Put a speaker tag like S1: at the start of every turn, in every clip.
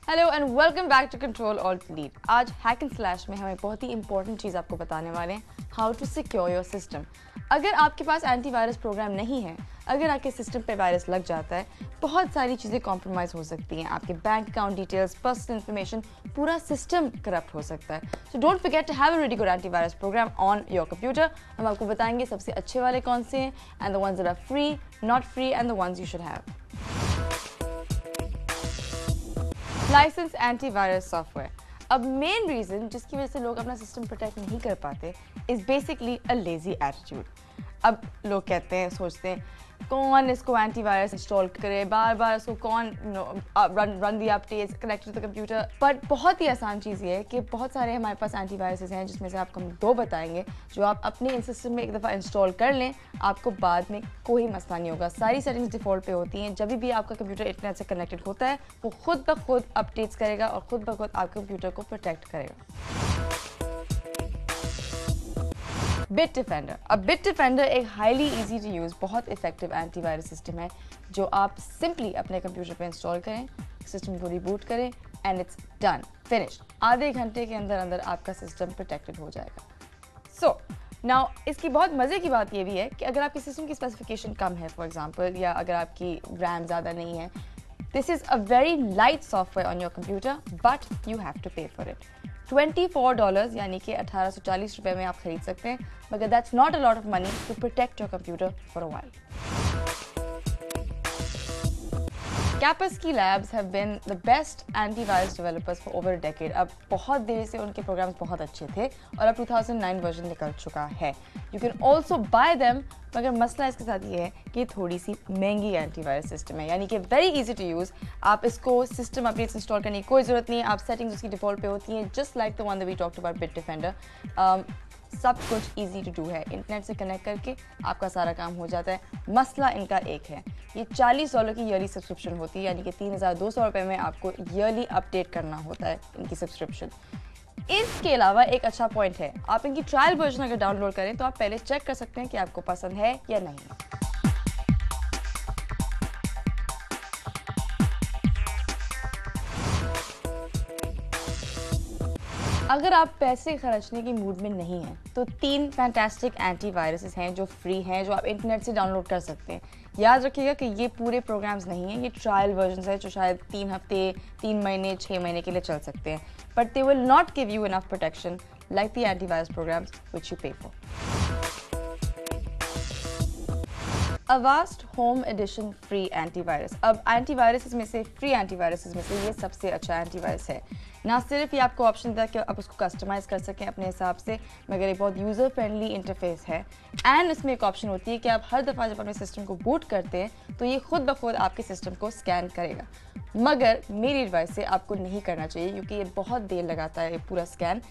S1: Hello and welcome back to Control Alt Delete. आज Hack and Slash में हम एक बहुत ही इंपॉर्टेंट चीज़ आपको बताने वाले हैं, how to secure your system. अगर आपके पास एंटीवायरस प्रोग्राम नहीं है, अगर आपके सिस्टम पे वायरस लग जाता है, बहुत सारी चीज़ें कॉम्प्रोमाइज़ हो सकती हैं। आपके bank account details, personal information, पूरा सिस्टम करप्ट हो सकता है। So don't forget to have a ready good antivirus program on your computer. हम आपको बताएंगे सबसे अच्छे वाले कौन से हैं and the ones that are free, not free and the ones you should have. License antivirus software. अब मेन रीज़न जिसकी वजह से लोग अपना सिस्टम प्रोटेक्ट नहीं कर पाते is basically a lazy attitude. अब लोग कहते हैं, सोचते हैं कौन इसको एंटीवायरस इंस्टॉल करे, बार बार इसको कौन run the updates connected to the computer. But बहुत ही आसान चीज़ ये है कि बहुत सारे हमारे पास एंटीवायरसेस हैं जिसमें से आपको हम दो बताएंगे जो आप अपने सिस्टम में एक दफ़ा इंस्टॉल कर लें, आपको बाद में कोई मसला नहीं होगा। सारी सेटिंग्स डिफ़ॉल्ट पे होती हैं। जब भी आपका कंप्यूटर इंटरनेट से कनेक्टेड होता है वो खुद ब खुद अपडेट्स करेगा और खुद ब खुद आपके कंप्यूटर को प्रोटेक्ट करेगा। बिटडिफेंडर। अब बिटडिफेंडर एक हाईली इजी टू यूज़, बहुत इफेक्टिव एंटीवायरस सिस्टम है जो आप सिंपली अपने कंप्यूटर पे इंस्टॉल करें, सिस्टम को रिबूट करें एंड इट्स डन, फिनिश्ड। आधे घंटे के अंदर अंदर आपका सिस्टम प्रोटेक्टेड हो जाएगा। सो नाउ इसकी बहुत मज़े की बात ये भी है कि अगर आपकी सिस्टम की स्पेसिफिकेशन कम है फॉर एग्जांपल, या अगर आपकी रैम ज़्यादा नहीं है, this is a very light software on your computer but you have to pay for it. $24 यानी कि 1840 रुपये में आप खरीद सकते हैं, मगर that's not a lot of money to protect your computer for a while. Kaspersky Labs have been the best antivirus developers for over a decade. अब बहुत देर से उनके प्रोग्राम्स बहुत अच्छे थे और अब 2009 वर्जन निकल चुका है। You can also buy them, मगर मसला इसके साथ ये है कि थोड़ी सी महंगी एंटीवायरस सिस्टम है, यानी कि वेरी इजी टू यूज़। आप इसको सिस्टम अपडेट्स इंस्टॉल करने की कोई ज़रूरत नहीं है। आप सेटिंग्स उसकी डिफ़ॉल्ट पे होती हैं, just like the one that we talked about Bitdefender. सब कुछ इजी टू डू है। इंटरनेट से कनेक्ट करके आपका सारा काम हो जाता है। मसला इनका एक है, ये $40 की ईयरली सब्सक्रिप्शन होती है, यानी कि 3200 रुपये में आपको ईयरली अपडेट करना होता है इनकी सब्सक्रिप्शन। इसके अलावा एक अच्छा पॉइंट है, आप इनकी ट्रायल वर्जन अगर डाउनलोड करें तो आप पहले चेक कर सकते हैं कि आपको पसंद है या नहीं। अगर आप पैसे खर्चने की मूड में नहीं हैं तो 3 फैंटास्टिक एंटीवायरसेस हैं जो फ्री हैं, जो आप इंटरनेट से डाउनलोड कर सकते हैं। याद रखिएगा कि ये पूरे प्रोग्राम्स नहीं हैं, ये ट्रायल वर्जन्स हैं जो शायद 3 हफ्ते, 3 महीने, 6 महीने के लिए चल सकते हैं, but they will not give you enough protection like the antivirus programs which you pay for. Avast home edition free antivirus. अब एंटीवायरस में से, फ्री एंटीवायरस में से ये सबसे अच्छा एंटीवायरस है। ना सिर्फ ये आपको ऑप्शन देता है कि आप उसको कस्टमाइज़ कर सकें अपने हिसाब से, मगर ये बहुत यूज़र फ्रेंडली इंटरफेस है। एंड इसमें एक ऑप्शन होती है कि आप हर दफ़ा जब अपने सिस्टम को बूट करते हैं तो ये खुद ब खुद आपके सिस्टम को स्कैन करेगा, मगर मेरी एडवाइस से आपको नहीं करना चाहिए क्योंकि ये बहुत देर लगाता है ये पूरा scan.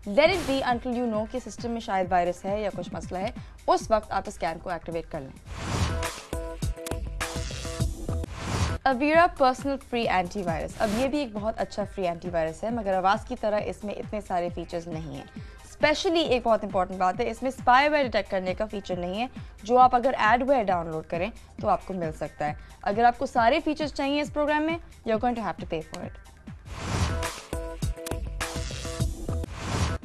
S1: Let it be until you know कि सिस्टम में शायद वायरस है या कुछ मसला है, उस वक्त आप स्कैन को एक्टिवेट कर लें। Avira personal free antivirus. अब ये भी एक बहुत अच्छा फ्री एंटीवायरस है, मगर आवाज़ की तरह इसमें इतने सारे फीचर्स नहीं हैं। स्पेशली एक बहुत इंपॉर्टेंट बात है, इसमें स्पाईवेयर डिटेक्ट करने का फीचर नहीं है, जो आप अगर एडवेयर डाउनलोड करें तो आपको मिल सकता है। अगर आपको सारे फीचर्स चाहिए इस प्रोग्राम में, you are going to have to pay for it.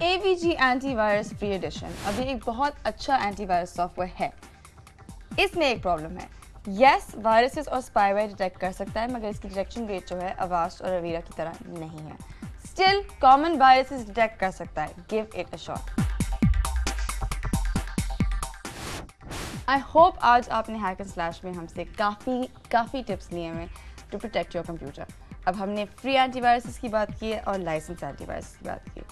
S1: AVG antivirus free edition. अब ये एक बहुत अच्छा एंटीवायरस सॉफ्टवेयर है। इसमें एक प्रॉब्लम है, यस वायरसेस और स्पाईवेयर डिटेक्ट कर सकता है, मगर इसकी डिटेक्शन रेट जो है अवास्ट और अवीरा की तरह नहीं है। स्टिल कॉमन वायरसेस डिटेक्ट कर सकता है, give it a shot. I hope आज आपने हैक एंड स्लैश में हमसे काफ़ी टिप्स लिए हैं टू प्रोटेक्ट योर कंप्यूटर। अब हमने फ्री एंटीवायरसेस की बात की है और लाइसेंस एंटीवायरस की बात की।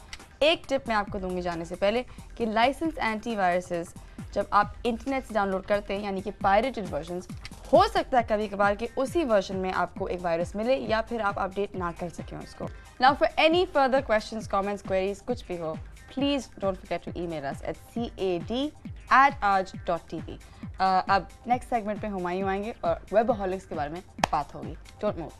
S1: एक टिप मैं आपको दूंगी जाने से पहले कि लाइसेंस एंटीवायरसेस जब आप इंटरनेट से डाउनलोड करते हैं, यानी कि पायरेटेड वर्जन्स, हो सकता है कभी कभार कि उसी वर्जन में आपको एक वायरस मिले या फिर आप अपडेट ना कर सकें उसको। Now for any further questions, comments, queries, कुछ भी हो, please don't forget to email us at cad@aaj.tv। अब नेक्स्ट सेगमेंट पे हुमायूं आएंगे और वेबहॉलिक्स के बारे में बात होगी। Don't move.